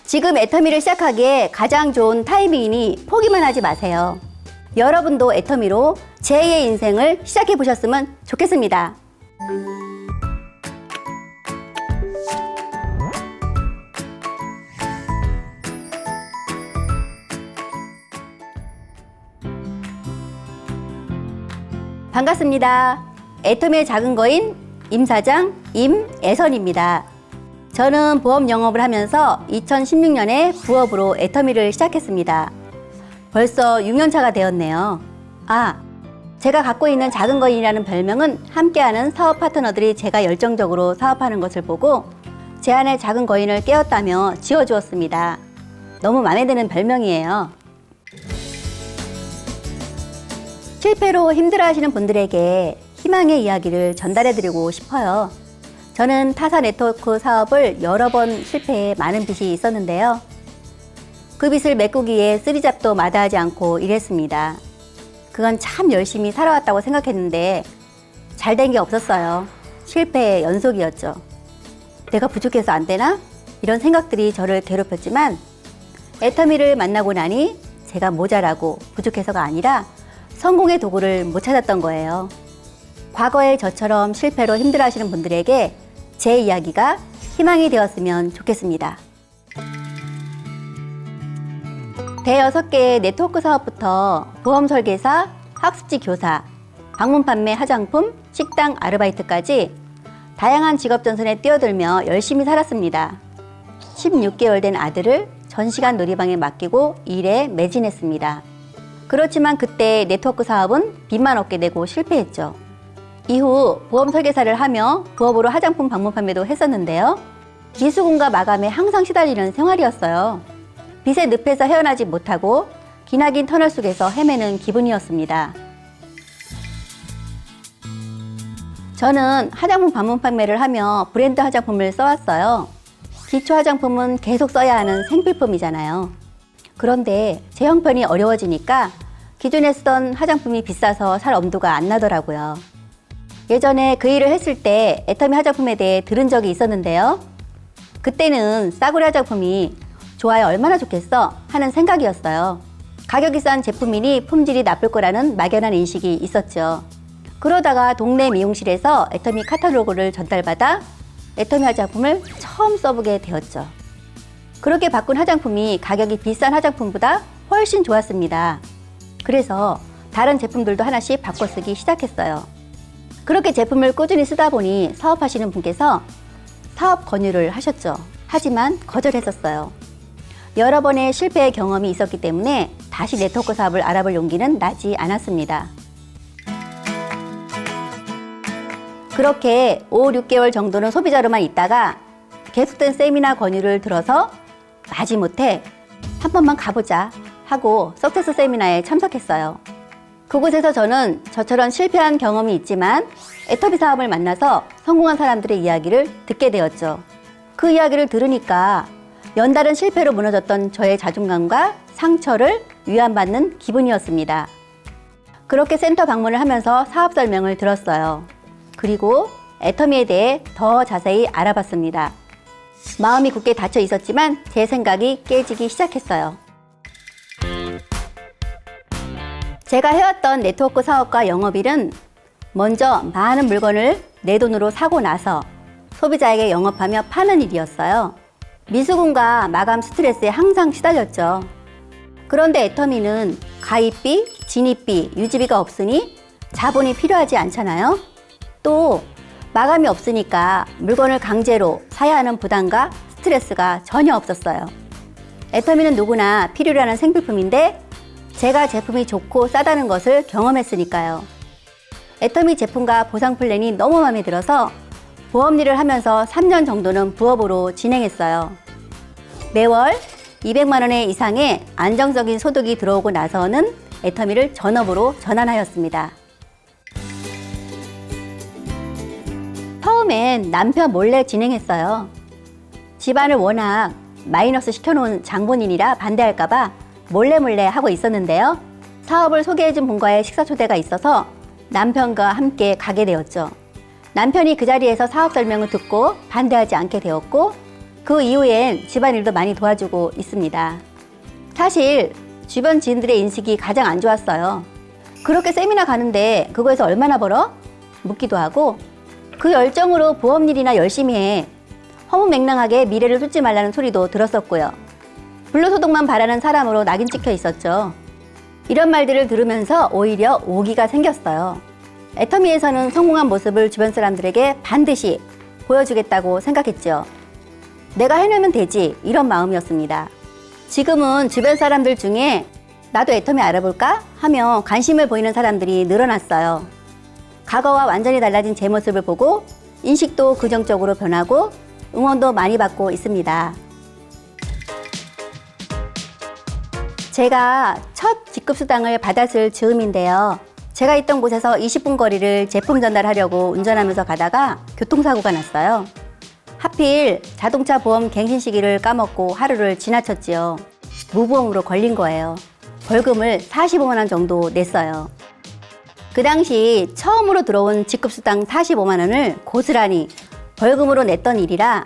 지금 애터미를 시작하기에 가장 좋은 타이밍이니 포기만 하지 마세요. 여러분도 애터미로 제2의 인생을 시작해 보셨으면 좋겠습니다. 반갑습니다. 애터미의 작은 거인 임사장 임애선입니다. 저는 보험 영업을 하면서 2016년에 부업으로 애터미를 시작했습니다. 벌써 6년차가 되었네요. 제가 갖고 있는 작은 거인이라는 별명은 함께하는 사업 파트너들이 제가 열정적으로 사업하는 것을 보고 제 안에 작은 거인을 깨웠다며 지어주었습니다. 너무 마음에 드는 별명이에요. 실패로 힘들어하시는 분들에게 희망의 이야기를 전달해드리고 싶어요. 저는 타사 네트워크 사업을 여러 번 실패해 많은 빚이 있었는데요. 그 빚을 메꾸기에 쓰리잡도 마다하지 않고 일했습니다. 그건 참 열심히 살아왔다고 생각했는데 잘 된 게 없었어요. 실패의 연속이었죠. 내가 부족해서 안 되나? 이런 생각들이 저를 괴롭혔지만 애터미를 만나고 나니 제가 모자라고 부족해서가 아니라 성공의 도구를 못 찾았던 거예요. 과거의 저처럼 실패로 힘들어하시는 분들에게 제 이야기가 희망이 되었으면 좋겠습니다. 대여섯 개의 네트워크 사업부터 보험 설계사, 학습지 교사, 방문 판매 화장품, 식당 아르바이트까지 다양한 직업 전선에 뛰어들며 열심히 살았습니다. 16개월 된 아들을 전시간 놀이방에 맡기고 일에 매진했습니다. 그렇지만 그때 네트워크 사업은 빚만 얻게 되고 실패했죠. 이후 보험 설계사를 하며 부업으로 화장품 방문 판매도 했었는데요. 기수금과 마감에 항상 시달리는 생활이었어요. 빚의 늪에서 헤어나지 못하고 기나긴 터널 속에서 헤매는 기분이었습니다. 저는 화장품 방문 판매를 하며 브랜드 화장품을 써왔어요. 기초 화장품은 계속 써야 하는 생필품이잖아요. 그런데 제 형편이 어려워지니까 기존에 쓰던 화장품이 비싸서 살 엄두가 안 나더라고요. 예전에 그 일을 했을 때 애터미 화장품에 대해 들은 적이 있었는데요. 그때는 싸구려 화장품이 좋아야 얼마나 좋겠어 하는 생각이었어요. 가격이 싼 제품이니 품질이 나쁠 거라는 막연한 인식이 있었죠. 그러다가 동네 미용실에서 애터미 카탈로그를 전달받아 애터미 화장품을 처음 써보게 되었죠. 그렇게 바꾼 화장품이 가격이 비싼 화장품보다 훨씬 좋았습니다. 그래서 다른 제품들도 하나씩 바꿔 쓰기 시작했어요. 그렇게 제품을 꾸준히 쓰다 보니 사업하시는 분께서 사업 권유를 하셨죠. 하지만 거절했었어요. 여러 번의 실패의 경험이 있었기 때문에 다시 네트워크 사업을 알아볼 용기는 나지 않았습니다. 그렇게 5, 6개월 정도는 소비자로만 있다가 계속된 세미나 권유를 들어서 마지못해 한 번만 가보자 하고 석세스 세미나에 참석했어요. 그곳에서 저는 저처럼 실패한 경험이 있지만 애터미 사업을 만나서 성공한 사람들의 이야기를 듣게 되었죠. 그 이야기를 들으니까 연달은 실패로 무너졌던 저의 자존감과 상처를 위안받는 기분이었습니다. 그렇게 센터 방문을 하면서 사업 설명을 들었어요. 그리고 애터미에 대해 더 자세히 알아봤습니다. 마음이 굳게 닫혀 있었지만 제 생각이 깨지기 시작했어요. 제가 해왔던 네트워크 사업과 영업일은 먼저 많은 물건을 내 돈으로 사고 나서 소비자에게 영업하며 파는 일이었어요. 미수금과 마감 스트레스에 항상 시달렸죠. 그런데 애터미는 가입비, 진입비, 유지비가 없으니 자본이 필요하지 않잖아요. 또 마감이 없으니까 물건을 강제로 사야 하는 부담과 스트레스가 전혀 없었어요. 애터미는 누구나 필요로 하는 생필품인데 제가 제품이 좋고 싸다는 것을 경험했으니까요. 애터미 제품과 보상 플랜이 너무 마음에 들어서 보험 일을 하면서 3년 정도는 부업으로 진행했어요. 매월 200만 원 이상의 안정적인 소득이 들어오고 나서는 애터미를 전업으로 전환하였습니다. 처음엔 남편 몰래 진행했어요. 집안을 워낙 마이너스 시켜놓은 장본인이라 반대할까봐 몰래 하고 있었는데요. 사업을 소개해준 분과의 식사 초대가 있어서 남편과 함께 가게 되었죠. 남편이 그 자리에서 사업 설명을 듣고 반대하지 않게 되었고 그 이후엔 집안일도 많이 도와주고 있습니다. 사실 주변 지인들의 인식이 가장 안 좋았어요. 그렇게 세미나 가는데 그거에서 얼마나 벌어? 묻기도 하고, 그 열정으로 보험일이나 열심히 해. 허무맹랑하게 미래를 쏟지 말라는 소리도 들었었고요. 불로소득만 바라는 사람으로 낙인 찍혀 있었죠. 이런 말들을 들으면서 오히려 오기가 생겼어요. 애터미에서는 성공한 모습을 주변 사람들에게 반드시 보여주겠다고 생각했죠. 내가 해내면 되지, 이런 마음이었습니다. 지금은 주변 사람들 중에 나도 애터미 알아볼까? 하며 관심을 보이는 사람들이 늘어났어요. 과거와 완전히 달라진 제 모습을 보고 인식도 긍정적으로 변하고 응원도 많이 받고 있습니다. 제가 첫 직급수당을 받았을 즈음인데요. 제가 있던 곳에서 20분 거리를 제품 전달하려고 운전하면서 가다가 교통사고가 났어요. 하필 자동차 보험 갱신 시기를 까먹고 하루를 지나쳤지요. 무보험으로 걸린 거예요. 벌금을 45만 원 정도 냈어요. 그 당시 처음으로 들어온 직급수당 45만 원을 고스란히 벌금으로 냈던 일이라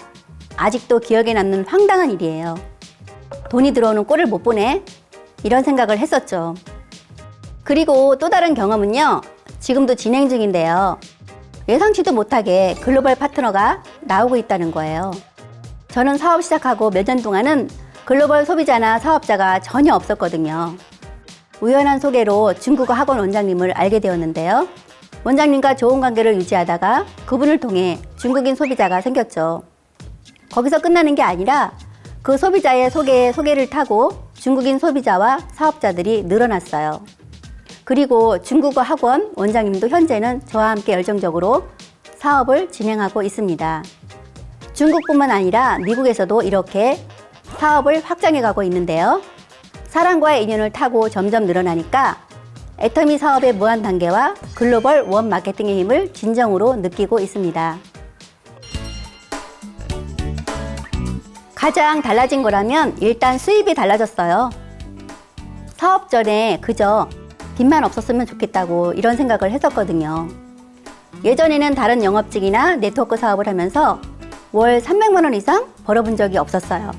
아직도 기억에 남는 황당한 일이에요. 돈이 들어오는 꼴을 못 보네? 이런 생각을 했었죠. 그리고 또 다른 경험은요, 지금도 진행 중인데요. 예상치도 못하게 글로벌 파트너가 나오고 있다는 거예요. 저는 사업 시작하고 몇 년 동안은 글로벌 소비자나 사업자가 전혀 없었거든요. 우연한 소개로 중국어 학원 원장님을 알게 되었는데요. 원장님과 좋은 관계를 유지하다가 그분을 통해 중국인 소비자가 생겼죠. 거기서 끝나는 게 아니라 그 소비자의 소개를 타고 중국인 소비자와 사업자들이 늘어났어요. 그리고 중국어 학원 원장님도 현재는 저와 함께 열정적으로 사업을 진행하고 있습니다. 중국뿐만 아니라 미국에서도 이렇게 사업을 확장해 가고 있는데요. 사람과의 인연을 타고 점점 늘어나니까 애터미 사업의 무한 단계와 글로벌 원 마케팅의 힘을 진정으로 느끼고 있습니다. 가장 달라진 거라면 일단 수입이 달라졌어요. 사업 전에 그저 빚만 없었으면 좋겠다고 이런 생각을 했었거든요. 예전에는 다른 영업직이나 네트워크 사업을 하면서 월 300만 원 이상 벌어본 적이 없었어요.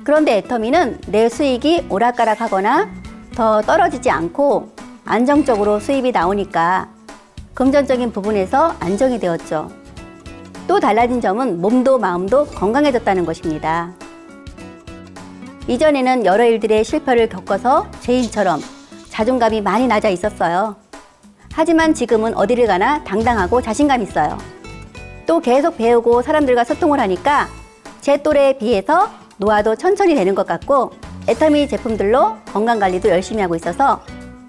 그런데 애터미는 내 수익이 오락가락하거나 더 떨어지지 않고 안정적으로 수입이 나오니까 금전적인 부분에서 안정이 되었죠. 또 달라진 점은 몸도 마음도 건강해졌다는 것입니다. 이전에는 여러 일들의 실패를 겪어서 죄인처럼 자존감이 많이 낮아 있었어요. 하지만 지금은 어디를 가나 당당하고 자신감 있어요. 또 계속 배우고 사람들과 소통을 하니까 제 또래에 비해서 노화도 천천히 되는 것 같고 애터미 제품들로 건강관리도 열심히 하고 있어서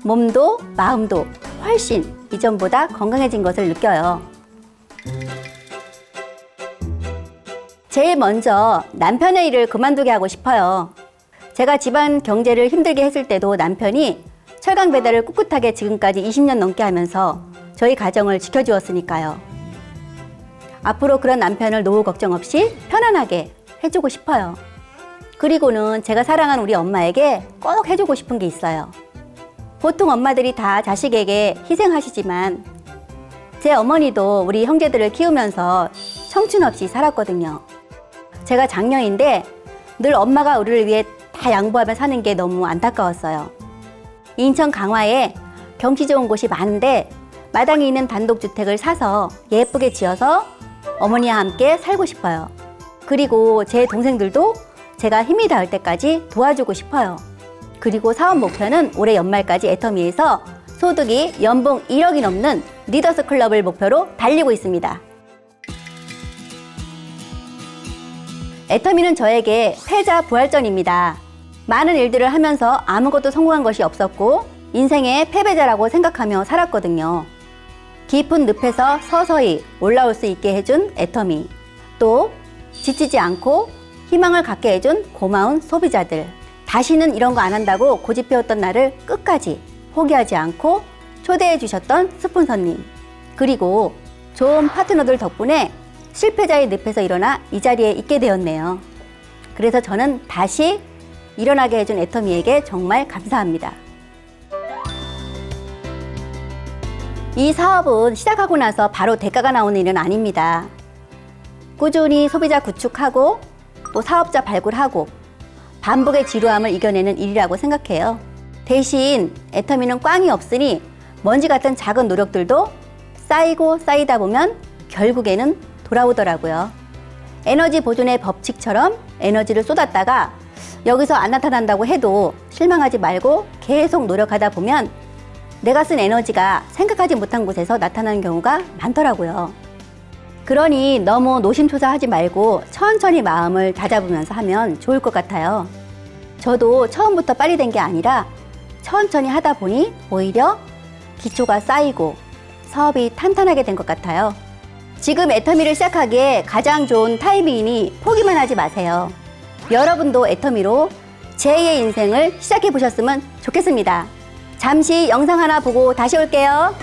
몸도 마음도 훨씬 이전보다 건강해진 것을 느껴요. 제일 먼저 남편의 일을 그만두게 하고 싶어요. 제가 집안 경제를 힘들게 했을 때도 남편이 철강 배달을 꿋꿋하게 지금까지 20년 넘게 하면서 저희 가정을 지켜주었으니까요. 앞으로 그런 남편을 노후 걱정 없이 편안하게 해주고 싶어요. 그리고는 제가 사랑하는 우리 엄마에게 꼭 해주고 싶은 게 있어요. 보통 엄마들이 다 자식에게 희생하시지만 제 어머니도 우리 형제들을 키우면서 청춘 없이 살았거든요. 제가 장녀인데 늘 엄마가 우리를 위해 다 양보하며 사는 게 너무 안타까웠어요. 인천 강화에 경치 좋은 곳이 많은데 마당에 있는 단독주택을 사서 예쁘게 지어서 어머니와 함께 살고 싶어요. 그리고 제 동생들도 제가 힘이 닿을 때까지 도와주고 싶어요. 그리고 사업 목표는 올해 연말까지 애터미에서 소득이 연봉 1억이 넘는 리더스 클럽을 목표로 달리고 있습니다. 애터미는 저에게 패자 부활전입니다. 많은 일들을 하면서 아무것도 성공한 것이 없었고 인생의 패배자라고 생각하며 살았거든요. 깊은 늪에서 서서히 올라올 수 있게 해준 애터미, 또 지치지 않고 희망을 갖게 해준 고마운 소비자들, 다시는 이런 거 안 한다고 고집해왔던 나를 끝까지 포기하지 않고 초대해 주셨던 스폰서님, 그리고 좋은 파트너들 덕분에 실패자의 늪에서 일어나 이 자리에 있게 되었네요. 그래서 저는 다시 일어나게 해준 애터미에게 정말 감사합니다. 이 사업은 시작하고 나서 바로 대가가 나오는 일은 아닙니다. 꾸준히 소비자 구축하고 또 사업자 발굴하고 반복의 지루함을 이겨내는 일이라고 생각해요. 대신 애터미는 꽝이 없으니 먼지 같은 작은 노력들도 쌓이고 쌓이다 보면 결국에는 돌아오더라고요. 에너지 보존의 법칙처럼 에너지를 쏟았다가 여기서 안 나타난다고 해도 실망하지 말고 계속 노력하다 보면 내가 쓴 에너지가 생각하지 못한 곳에서 나타나는 경우가 많더라고요. 그러니 너무 노심초사하지 말고 천천히 마음을 다잡으면서 하면 좋을 것 같아요. 저도 처음부터 빨리 된 게 아니라 천천히 하다 보니 오히려 기초가 쌓이고 사업이 탄탄하게 된 것 같아요. 지금 애터미를 시작하기에 가장 좋은 타이밍이니 포기만 하지 마세요. 여러분도 애터미로 제2의 인생을 시작해 보셨으면 좋겠습니다. 잠시 영상 하나 보고 다시 올게요.